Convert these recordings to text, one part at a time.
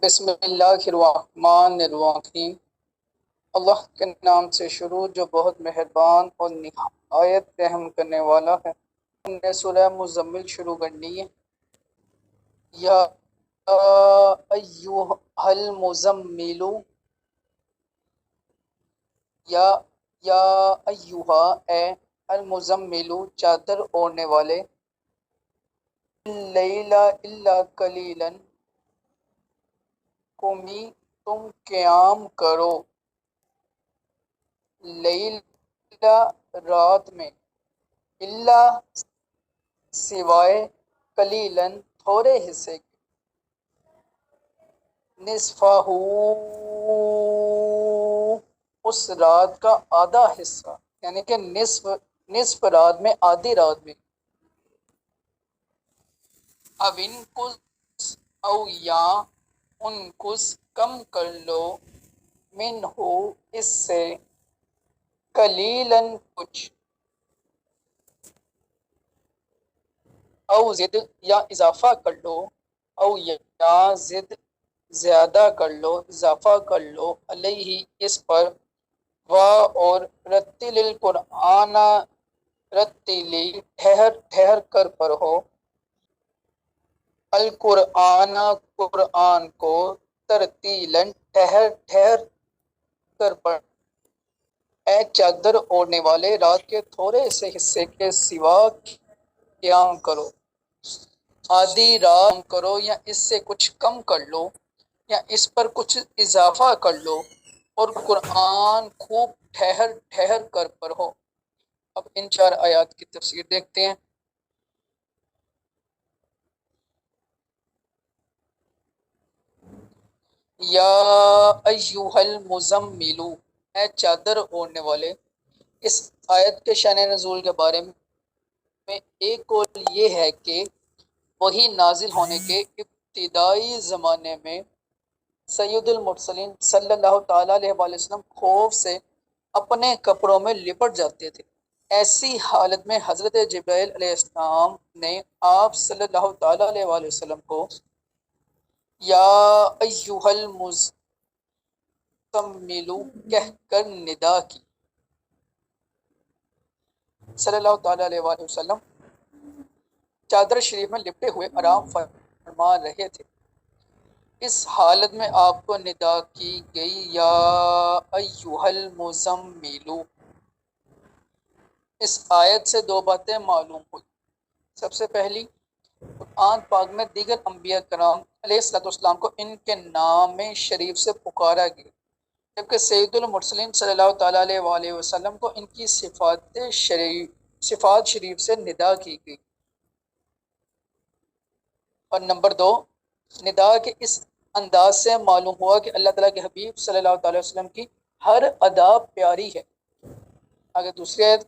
بسم اللہ الرحمن الرحیم۔ اللہ کے نام سے شروع جو بہت مہربان اور نہایت رحم کرنے والا ہے۔ ہم نے سورہ مزمل شروع کرنی ہے۔ یا ایوہ المزمل، یا ایوہا اے المزمل چادر اوڑھنے والے، اللیل الا قلیلا قمی تم قیام کرو، لیل رات میں، الا سوائے قلیلاً تھوڑے حصے کے، نصفہ اس رات کا آدھا حصہ، یعنی کہ نصف رات میں، آدھی رات میں، اب ان کس او یا ان کس کم کر لو، من ہو اس سے، قلیلاً کچھ، او زد یا اضافہ کر لو، او یا زد زیادہ کر لو، اضافہ کر لو، علیہ اس پر، اور رتل القرآن، رتلی ٹھہر کر پڑھو، القرآن قرآن کو، ترتیلاً ٹھہر کر پڑھ، اے چادر اوڑھنے والے رات کے تھوڑے سے حصے کے سوا قیام کرو، آدھی رات کرو یا اس سے کچھ کم کر لو یا اس پر کچھ اضافہ کر لو، اور قرآن خوب ٹھہر کر پڑھو۔ اب ان 4 آیات کی تفسیر دیکھتے ہیں۔ یا ایوہ المزمل، اے چادر اوڑھنے والے۔ اس آیت کے شان نزول کے بارے میں ایک قول یہ ہے کہ وہی نازل ہونے کے ابتدائی زمانے میں سید المرسلین صلی اللہ تعالیٰ علیہ وآلہ وسلم خوف سے اپنے کپڑوں میں لپٹ جاتے تھے۔ ایسی حالت میں حضرت جبرائیل علیہ السلام نے آپ صلی اللہ تعالیٰ علیہ وآلہ وسلم کو یا ایوہ المزمل کہہ کر ندا کی۔ صلی اللہ تعالیٰ علیہ وآلہ وسلم چادر شریف میں لپٹے ہوئے آرام فرما رہے تھے۔ اس حالت میں آپ کو ندا کی گئی، یا ایوہ المزمل۔ اس آیت سے 2 باتیں معلوم ہوئی۔ سب سے پہلی، قرآن پاک میں دیگر انبیاء کرام علیہ السلام کو ان کے نام شریف سے پکارا گیا، جبکہ سید المرسلین صلی اللہ تعالیٰ علیہ وآلہ وسلم کو ان کی صفات شریف سے ندا کی گئی۔ اور نمبر 2، ندا کے اس انداز سے معلوم ہوا کہ اللہ تعالیٰ کے حبیب صلی اللہ تعالیٰ وسلم کی ہر ادا پیاری ہے۔ اگر دوسری آیت،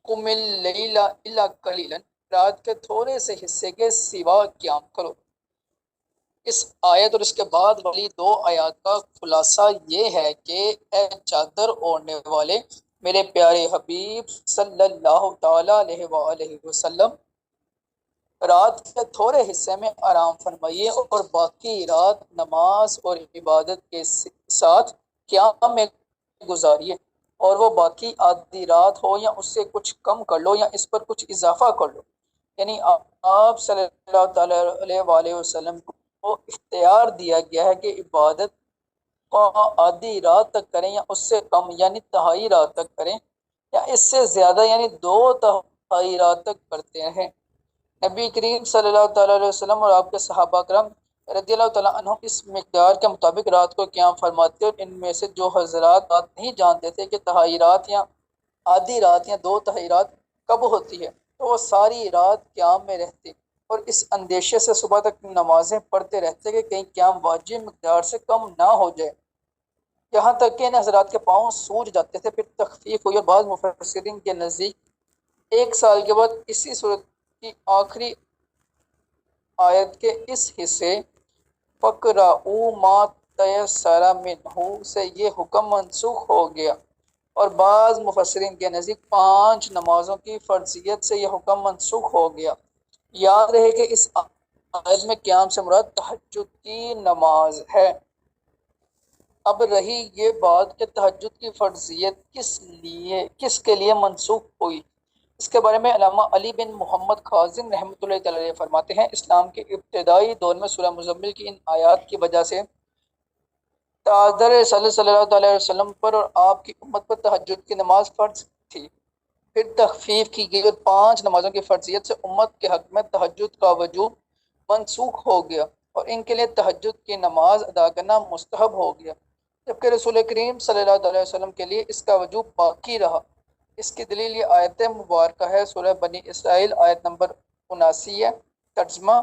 قم اللیل الا قلیلا، رات کے تھوڑے سے حصے کے سوا قیام کرو۔ اس آیت اور اس کے بعد والی 2 آیات کا خلاصہ یہ ہے کہ اے چادر اوڑھنے والے میرے پیارے حبیب صلی اللہ تعالیٰ علیہ وآلہ وسلم، رات کے تھوڑے حصے میں آرام فرمائیے اور باقی رات نماز اور عبادت کے ساتھ قیام میں گزاریے، اور وہ باقی آدھی رات ہو یا اس سے کچھ کم کر لو یا اس پر کچھ اضافہ کر لو، یعنی آپ صلی اللہ تعالیٰ علیہ وآلہ وسلم کو اختیار دیا گیا ہے کہ عبادت کو آدھی رات تک کریں یا اس سے کم، یعنی تہائی رات تک کریں، یا اس سے زیادہ یعنی 2 تہائی رات تک کرتے ہیں۔ نبی کریم صلی اللہ تعالیٰ علیہ وسلم اور آپ کے صحابہ کرام رضی اللہ تعالیٰ عنہ اس مقدار کے مطابق رات کو قیام فرماتے، اور ان میں سے جو حضرات بات نہیں جانتے تھے کہ تہائی رات یا آدھی رات یا 2 تہائی رات کب ہوتی ہے، تو وہ ساری رات قیام میں رہتے اور اس اندیشے سے صبح تک نمازیں پڑھتے رہتے کہ کہیں قیام واجب مقدار سے کم نہ ہو جائے، یہاں تک کہ ان حضرات کے پاؤں سوج جاتے تھے۔ پھر تخفیف ہوئی اور بعض مفسرین کے نزدیک 1 سال کے بعد اسی صورت کی آخری آیت کے اس حصے فَقْرَؤُوا مَا تَيَسَّرَ مِنْهُ سے یہ حکم منسوخ ہو گیا، اور بعض مفسرین کے نزدیک 5 نمازوں کی فرضیت سے یہ حکم منسوخ ہو گیا۔ یاد رہے کہ اس آیت میں قیام سے مراد تہجد کی نماز ہے۔ اب رہی یہ بات کہ تہجد کی فرضیت کس کے لیے منسوخ ہوئی، اس کے بارے میں علامہ علی بن محمد خازن رحمۃ اللہ تعالی علیہ فرماتے ہیں، اسلام کے ابتدائی دور میں سورہ مزمل کی ان آیات کی وجہ سے تادر صلی اللہ علیہ وسلم پر اور آپ کی امت پر تہجد کی نماز فرض تھی۔ پھر تخفیف کی گئی اور 5 نمازوں کی فرضیت سے امت کے حق میں تہجد کا وجوب منسوخ ہو گیا اور ان کے لیے تہجد کی نماز ادا کرنا مستحب ہو گیا، جبکہ رسول کریم صلی اللہ علیہ وسلم کے لیے اس کا وجوب باقی رہا۔ اس کی دلیل یہ آیت مبارکہ ہے، سورہ بنی اسرائیل آیت نمبر 79 ہے۔ ترجمہ: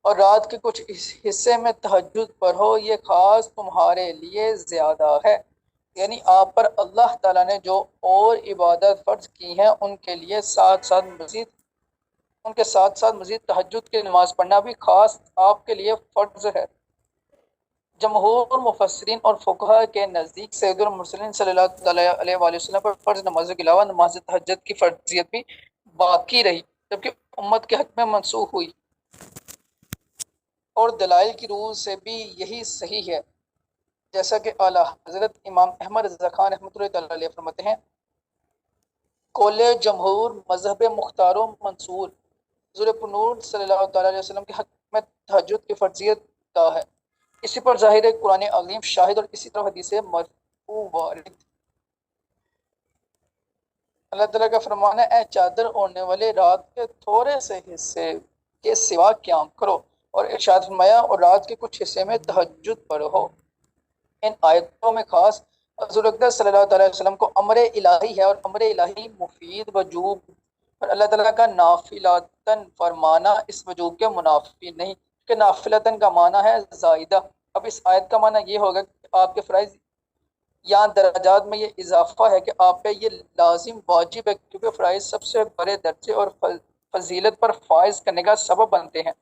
اور رات کے کچھ حصے میں تہجد پڑھو، یہ خاص تمہارے لیے زیادہ ہے، یعنی آپ پر اللہ تعالیٰ نے جو اور عبادت فرض کی ہیں ان کے ساتھ ساتھ مزید تہجد کی نماز پڑھنا بھی خاص آپ کے لیے فرض ہے۔ جمہور مفسرین اور فقہاء کے نزدیک سید المرسلین صلی اللہ علیہ وآلہ وسلم پر فرض نمازوں کے علاوہ نماز تہجد کی فرضیت بھی باقی رہی، جبکہ امت کے حق میں منسوخ ہوئی، اور دلائل کی روح سے بھی یہی صحیح ہے، جیسا کہ اعلیٰ حضرت امام احمد رضا خان رحمۃ اللہ تعالی علیہ فرماتے ہیں، قول جمہور مذہب مختار و منصور حضور پنور صلی اللہ تعالی علیہ وسلم کے حق میں تہجد کی فرضیت کا ہے، اسی پر ظاہر قرآن عظیم شاہد اور اسی طرح حدیث مرفوع وارد۔ اللہ تعالیٰ کا فرمان ہے، اے چادر اوڑھنے والے رات کے تھوڑے سے حصے کے سوا قیام کرو، اور ارشاد فرمایا اور رات کے کچھ حصے میں تہجد پڑھو۔ ان آیتوں میں خاص حضور اقدس صلی اللہ علیہ وسلم کو امر الہی ہے، اور امر الہی مفید وجوب اور اللہ تعالیٰ کا نافلتاً فرمانا اس وجوب کے منافی نہیں، کہ نافلتاً کا معنی ہے زائدہ۔ اب اس آیت کا معنی یہ ہوگا کہ آپ کے فرائض یا درجات میں یہ اضافہ ہے کہ آپ پہ یہ لازم واجب ہے، کیونکہ فرائض سب سے بڑے درجے اور فضیلت پر فائز کرنے کا سبب بنتے ہیں،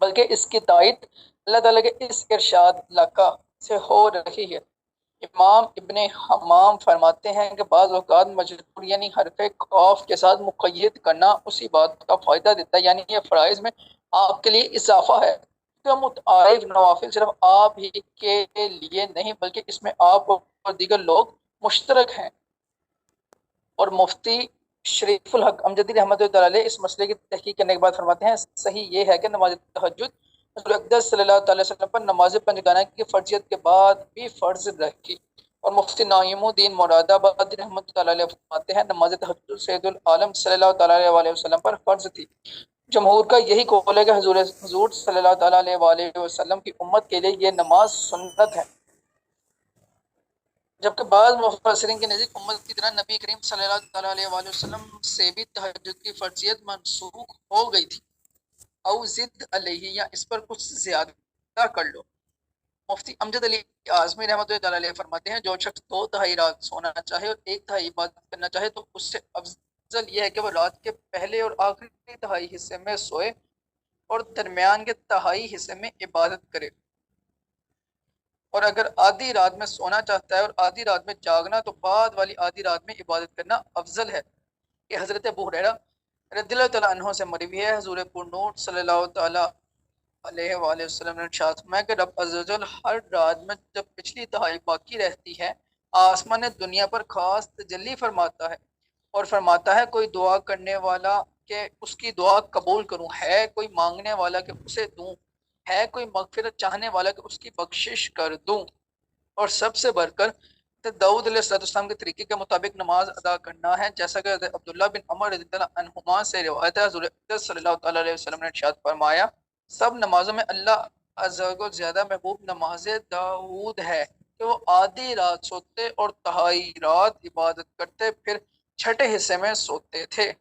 بلکہ اس کی تائید اللہ تعالیٰ کے اس ارشاد لکا سے ہو رہی ہے۔ امام ابن حمام فرماتے ہیں کہ بعض اوقات مجرور یعنی حرف قاف کے ساتھ مقید کرنا اسی بات کا فائدہ دیتا ہے، یعنی یہ فرائض میں آپ کے لیے اضافہ ہے، کہ متعارف نوافل صرف آپ ہی کے لیے نہیں بلکہ اس میں آپ اور دیگر لوگ مشترک ہیں۔ اور مفتی شریف الحق امجدی رحمۃ اللہ علیہ اس مسئلے کی تحقیق کرنے کے بعد فرماتے ہیں، صحیح یہ ہے کہ نماز تہجد رسول اقدس صلی اللہ تعالی وسلم پر نماز پنجگانہ کی فرضیت کے بعد بھی فرض رکھی، اور مفتی نعیم الدین مراد آبادی رحمۃ اللہ علیہ فرماتے ہیں، نماز تہجد سید العالم صلی اللہ تعالی علیہ وسلم پر فرض تھی۔ جمہور کا یہی قول ہے کہ حضور صلی اللہ تعالی علیہ وآلہ وسلم کی امت کے لیے یہ نماز سنت ہے، جبکہ بعض مفسرین کے نزدیک امت کی طرح نبی کریم صلی اللہ تعالی علیہ وآلہ وسلم سے بھی تہجد کی فرضیت منسوخ ہو گئی تھی، او زد علیہ، یا اس پر کچھ زیادہ کر لو۔ مفتی امجد علی اعظمی رحمۃ اللہ تعالی علیہ فرماتے ہیں، جو شخص 2 تہائی رات سونا چاہے اور 1 تہائی عبادت کرنا چاہے تو اس سے افضل یہ ہے کہ وہ رات کے پہلے اور آخری تہائی حصے میں سوئے اور درمیان کے تہائی حصے میں عبادت کرے، اور اگر آدھی رات میں سونا چاہتا ہے اور آدھی رات میں جاگنا تو بعد والی آدھی رات میں عبادت کرنا افضل ہے۔ کہ حضرت ابو ہریرہ رضی اللہ تعالیٰ عنہ سے مروی ہے، حضور پرنور صلی اللہ تعالیٰ علیہ وآلہ وسلم نے ارشاد فرمایا کہ رب عز و جل ہر رات میں جب پچھلی تہائی باقی رہتی ہے، آسمان دنیا پر خاص تجلی فرماتا ہے اور فرماتا ہے، کوئی دعا کرنے والا کہ اس کی دعا قبول کروں، ہے کوئی مانگنے والا کہ اسے دوں، ہے کوئی مغفرت چاہنے والا کہ اس کی بخشش کر دوں۔ اور سب سے بڑھ کر داؤد علیہ السلام کے طریقے کے مطابق نماز ادا کرنا ہے، جیسا کہ عبداللہ بن عمر رضی اللہ عنہما سے روایت ہے، حضور صلی اللہ تعالیٰ علیہ وسلم نے ارشاد فرمایا، سب نمازوں میں اللہ عز و جل زیادہ محبوب نماز داؤد ہے کہ وہ آدھی رات سوتے اور تہائی رات عبادت کرتے، پھر چھٹے حصے میں سوتے تھے۔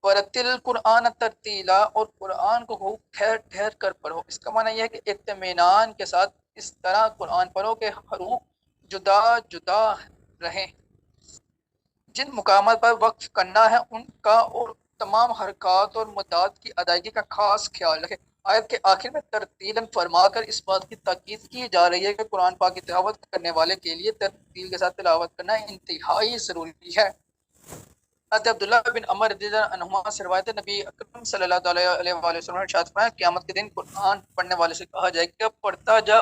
ورتل قرآن ترتیلا، اور قرآن کو خوب ٹھہر ٹھہر کر پڑھو۔ اس کا معنی یہ ہے کہ اطمینان کے ساتھ اس طرح قرآن پڑھو کہ حروف جدا جدا رہیں، جن مقامات پر وقف کرنا ہے ان کا اور تمام حرکات اور مدات کی ادائیگی کا خاص خیال رکھے۔ آیت کے آخر میں ترتیلاً فرما کر اس بات کی تاکید کی جا رہی ہے کہ قرآن پاک کی تلاوت کرنے والے کے لیے ترتیل کے ساتھ تلاوت کرنا انتہائی ضروری ہے۔ عبداللہ بن عمر رضی اللہ عنہما سے روایت ہے، نبی اکرم صلی اللہ علیہ وآلہ وسلم نے ارشاد فرمایا، قیامت کے دن قرآن پڑھنے والے سے کہا جائے کہ پڑھتا جا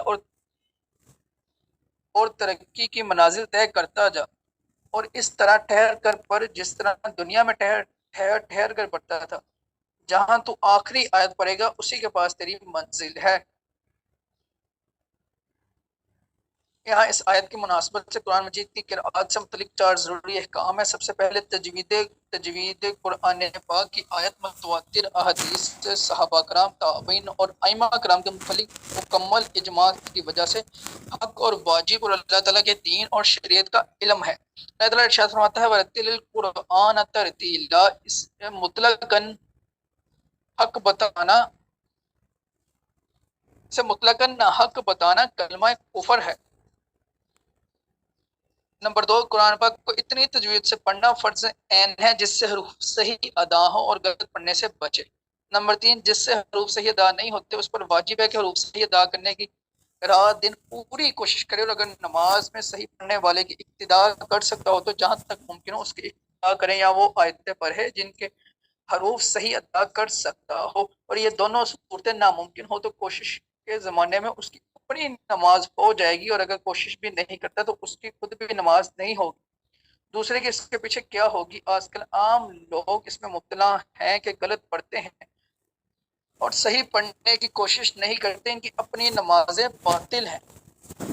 اور ترقی کی منازل طے کرتا جا، اور اس طرح ٹھہر کر پر جس طرح دنیا میں ٹھہر کر پڑھتا تھا، جہاں تو آخری آیت پڑھے گا اسی کے پاس تیری منزل ہے۔ یہاں اس آیت کی مناسبت سے قرآن مجید کی قراءت سے متعلق 4 ضروری احکام ہے۔ سب سے پہلے تجوید قرآن پاک کی آیت متواتر احادیث سے صحابہ کرام، تابعین اور ائمہ کرام کے متعلق مکمل اجماع کی وجہ سے حق اور واجب اور اللہ تعالیٰ کے دین اور شریعت کا علم ہے۔ اللہ تعالیٰ ارشاد فرماتا ہے وَرَتِّلِ الْقُرْآنَ تَرْتِیلًا، اس مطلقاً حق بتانا، اسے مطلقاً حق بتانا کلمہ کفر ہے۔ نمبر 2، قرآن پاک کو اتنی تجوید سے پڑھنا فرض عین ہے جس سے حروف صحیح ادا ہو اور غلط پڑھنے سے بچے۔ نمبر 3، جس سے حروف صحیح ادا نہیں ہوتے اس پر واجب ہے کہ حروف صحیح ادا کرنے کی رات دن پوری کوشش کرے، اور اگر نماز میں صحیح پڑھنے والے کی اقتداء کر سکتا ہو تو جہاں تک ممکن ہو اس کی اقتداء کریں، یا وہ آیتیں پڑھے جن کے حروف صحیح ادا کر سکتا ہو، اور یہ دونوں صورتیں ناممکن ہو تو کوشش کے زمانے میں اس کی اپنی نماز ہو جائے گی، اور اگر کوشش بھی نہیں کرتا تو اس کی خود بھی نماز نہیں ہوگی، دوسرے کی اس کے پیچھے کیا ہوگی۔ آج کل عام لوگ اس میں مبتلا ہیں کہ غلط پڑھتے ہیں اور صحیح پڑھنے کی کوشش نہیں کرتے، ان کی اپنی نمازیں باطل ہیں۔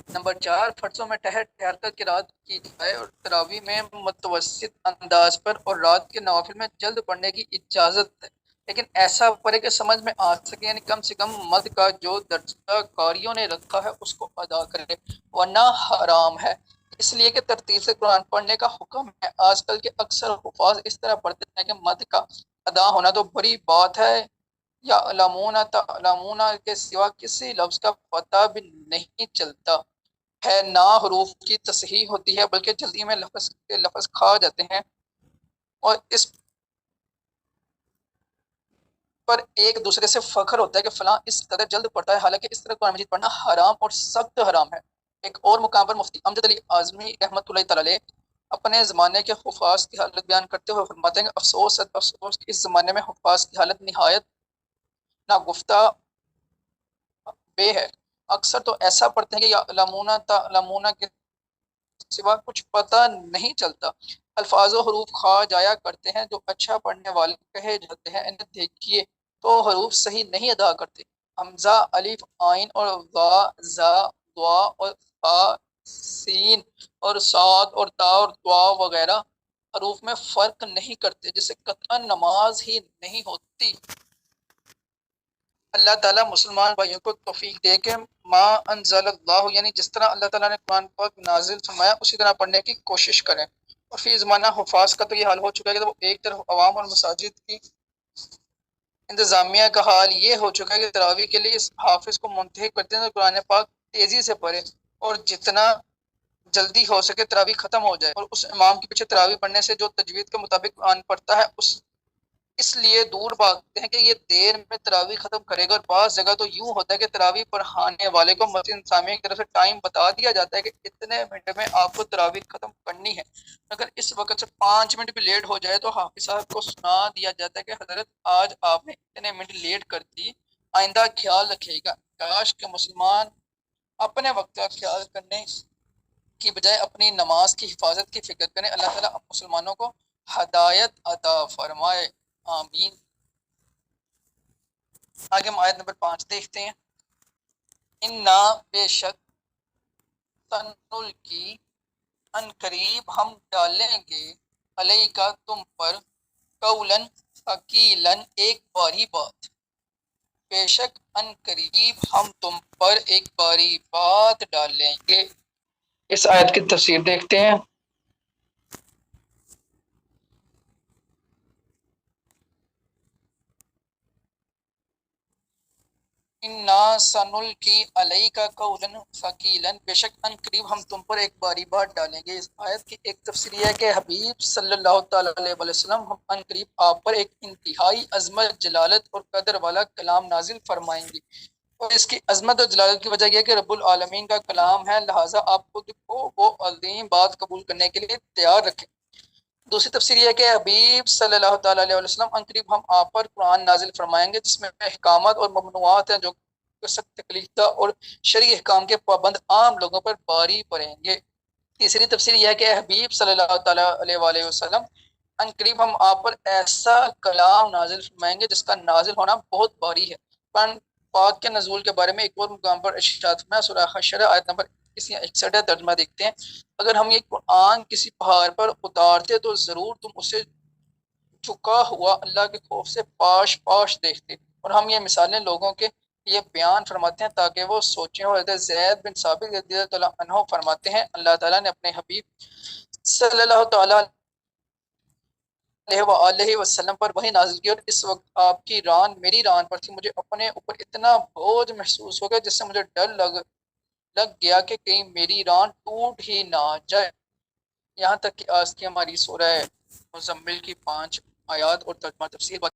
نمبر 4، فرضوں میں ٹھہر کر قرات کی جائے اور تراویح میں متوسط انداز پر اور رات کے نوافل میں جلد پڑھنے کی اجازت ہے، لیکن ایسا پڑھے کہ سمجھ میں آ سکے، یعنی کم سے کم مد کا جو درجہ قاریوں نے رکھا ہے اس کو ادا کرے، ورنہ حرام ہے، اس لیے کہ ترتیب سے قرآن پڑھنے کا حکم ہے۔ آج کل کے اکثر حفاظ اس طرح پڑھتے ہیں کہ مد کا ادا ہونا تو بڑی بات ہے، یا علمون تعلمون کے سوا کسی لفظ کا پتہ بھی نہیں چلتا ہے، نہ حروف کی تصحیح ہوتی ہے بلکہ جلدی میں لفظ کھا جاتے ہیں، اور اس پر ایک دوسرے سے فخر ہوتا ہے کہ فلاں اس قدر جلد پڑھتا ہے، حالانکہ اس طرح قرآن مجید پڑھنا حرام اور سخت حرام ہے۔ ایک اور مقام پر مفتی امجد علی اعظمی رحمۃ اللہ تعالی علیہ اپنے زمانے کے حفاظ کی حالت بیان کرتے ہوئے فرماتے ہیں کہ افسوس کہ اس زمانے میں حفاظ کی حالت نہایت ناگفتہ بے ہے۔ اکثر تو ایسا پڑھتے ہیں کہ یا علمون تعلمون کے سوا کچھ پتہ نہیں چلتا، الفاظ و حروف کھا جایا کرتے ہیں۔ جو اچھا پڑھنے والے کہے جاتے ہیں انہیں دیکھیے تو حروف صحیح نہیں ادا کرتے، حمزہ، الف، عین اور وا، زا، دعا اور فا، سین اور صاد اور تا اور دعا وغیرہ حروف میں فرق نہیں کرتے، جس سے قطعا نماز ہی نہیں ہوتی۔ اللہ تعالیٰ مسلمان بھائیوں کو توفیق دے کہ ما انزل اللہ، یعنی جس طرح اللہ تعالیٰ نے قرآن پاک نازل فرمایا اسی طرح پڑھنے کی کوشش کریں۔ اور فی زمانہ حفاظ کا تو یہ حال ہو چکا ہے کہ وہ ایک طرف عوام اور مساجد کی انتظامیہ کا حال یہ ہو چکا ہے کہ تراویح کے لیے اس حافظ کو منتخب کرتے ہیں تو قرآن پاک تیزی سے پڑھے اور جتنا جلدی ہو سکے تراویح ختم ہو جائے، اور اس امام کے پیچھے تراویح پڑھنے سے جو تجوید کے مطابق قرآن پڑھتا ہے اس لیے دور بھاگتے ہیں کہ یہ دیر میں تراویح ختم کرے گا، اور بعض جگہ تو یوں ہوتا ہے کہ تراویح پڑھانے والے کو مسجد انتظامیہ کی طرف سے ٹائم بتا دیا جاتا ہے کہ اتنے منٹ میں آپ کو تراویح ختم کرنی ہے، اگر اس وقت سے 5 منٹ بھی لیٹ ہو جائے تو حافظ صاحب کو سنا دیا جاتا ہے کہ حضرت آج آپ نے اتنے منٹ لیٹ کر دی، آئندہ خیال رکھے گا۔ کاش کہ مسلمان اپنے وقت کا خیال کرنے کی بجائے اپنی نماز کی حفاظت کی فکر کریں۔ اللہ تعالیٰ مسلمانوں کو ہدایت عطا فرمائے، آمین۔ آگے ہم آیت نمبر 5 دیکھتے ہیں۔ انا بے شک سنلقی ان قریب ہم ڈالیں گے علیکا تم پر قولاً ثقیلاً ایک باری بات، بے شک ان قریب ہم تم پر ایک باری بات ڈالیں گے۔ اس آیت کی تفسیر دیکھتے ہیں۔ انا سنلقی علیک قولا ثقیلا، بے شک ان قریب ہم تم پر ایک باری بات ڈالیں گے۔ اس آیت کی ایک تفسیر ہے کہ حبیب صلی اللہ تعالی علیہ وسلم ہم ان قریب آپ پر ایک انتہائی عظمت، جلالت اور قدر والا کلام نازل فرمائیں گے، اور اس کی عظمت اور جلالت کی وجہ یہ کہ رب العالمین کا کلام ہے، لہٰذا آپ خود کو وہ عظیم بات قبول کرنے کے لیے تیار رکھیں۔ دوسری تفسیر یہ ہے کہ حبیب صلی اللہ تعالیٰ علیہ وسلم عنقریب ہم آپ پر قرآن نازل فرمائیں گے جس میں احکامات اور ممنوعات ہیں جو سخت تکلیف دہ اور شرعی احکام کے پابند عام لوگوں پر باری پڑیں گے۔ تیسری تفسیر یہ ہے کہ حبیب صلی اللہ تعالیٰ علیہ وآلہ وسلم عنقریب ہم آپ پر ایسا کلام نازل فرمائیں گے جس کا نازل ہونا بہت باری ہے۔ قرآن پاک کے نزول کے بارے میں ایک اور مقام پر ارشاد فرمایا سورہ حشر آیت نمبر 61 ترجمہ دیکھتے ہیں، اگر ہم یہ قرآن کسی پہاڑ پر اتارتے تو ضرور تم اسے جھکا ہوا اللہ کے خوف سے پاش پاش دیکھتے، اور ہم یہ مثالیں لوگوں کے یہ بیان فرماتے ہیں تاکہ وہ سوچیں۔ اور حضرت زید بن ثابت رضی اللہ عنہ فرماتے ہیں اللہ تعالیٰ نے اپنے حبیب صلی اللہ تعالیٰ علیہ وآلہ وسلم پر وحی نازل کی، اور اس وقت آپ کی ران میری ران پر تھی، مجھے اپنے اوپر اتنا بوجھ محسوس ہو گیا جس سے مجھے ڈر لگ گیا کہ کہیں میری ران ٹوٹ ہی نہ جائے۔ یہاں تک کہ آج کی ہماری سورہ مزمل کی 5 آیات اور ترجمہ تفسیر